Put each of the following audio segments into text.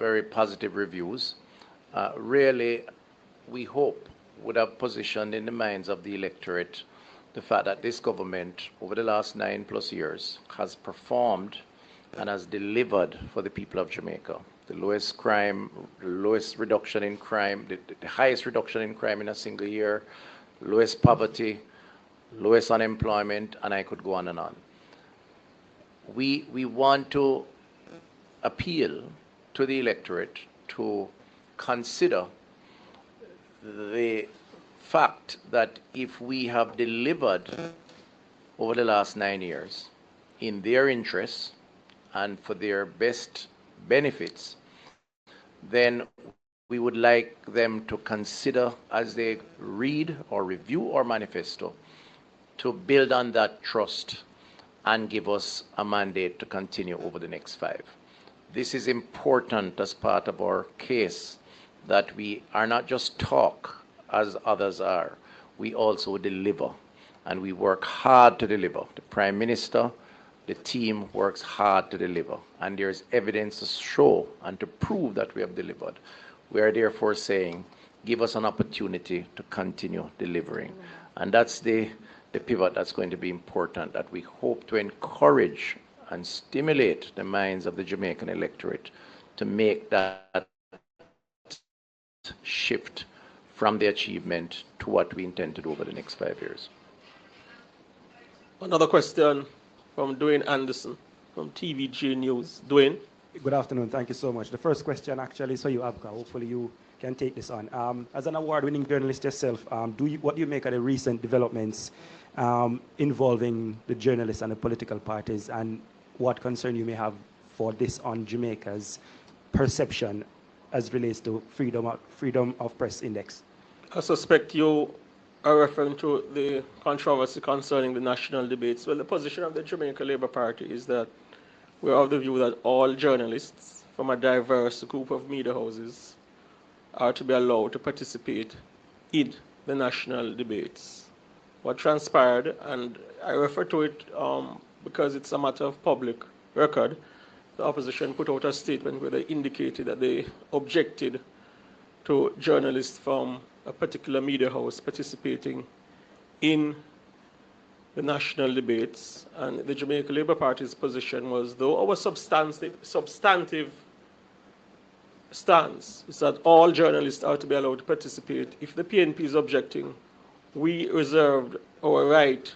very positive reviews, really, we hope, would have positioned in the minds of the electorate the fact that this government, over the last 9+ years, has performed and has delivered for the people of Jamaica. The lowest crime, the lowest reduction in crime, the highest reduction in crime in a single year, lowest poverty, lowest unemployment, and I could go on and on. We want to appeal to the electorate to consider the fact that if we have delivered over the last 9 years in their interests and for their best benefits, then we would like them to consider, as they read or review our manifesto, to build on that trust and give us a mandate to continue over the next 5. This is important as part of our case, that we are not just talk as others are, we also deliver, and we work hard to deliver. The Prime Minister, the team works hard to deliver, and there's evidence to show and to prove that we have delivered. We are therefore saying, give us an opportunity to continue delivering. And that's the pivot that's going to be important, that we hope to encourage and stimulate the minds of the Jamaican electorate to make that shift from the achievement to what we intend to do over the next 5 years. Another question from Dwayne Anderson from TVG News. Dwayne. Good afternoon. Thank you so much. The first question actually is for you, Abka. Hopefully you can take this on. As an award-winning journalist yourself, what do you make of the recent developments involving the journalists and the political parties, and what concern you may have for this on Jamaica's perception as relates to freedom of press index? I suspect you are referring to the controversy concerning the national debates. Well, the position of the Jamaica Labour Party is that we are of the view that all journalists from a diverse group of media houses are to be allowed to participate in the national debates. What transpired, and I refer to it because it's a matter of public record, the opposition put out a statement where they indicated that they objected to journalists from a particular media house participating in the national debates. And the Jamaica Labour Party's position was, though our substantive stance is that all journalists are to be allowed to participate, if the PNP is objecting, we reserved our right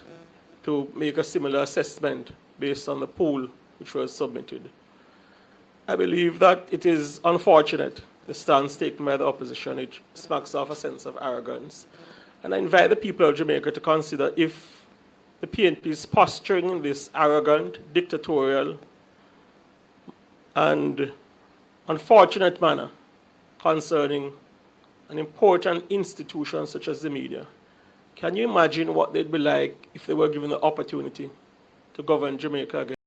to make a similar assessment based on the poll which was submitted. I believe that it is unfortunate, the stance taken by the opposition. It smacks of a sense of arrogance. And I invite the people of Jamaica to consider if the PNP is posturing in this arrogant, dictatorial, and unfortunate manner concerning an important institution such as the media. Can you imagine what they'd be like if they were given the opportunity to govern Jamaica again?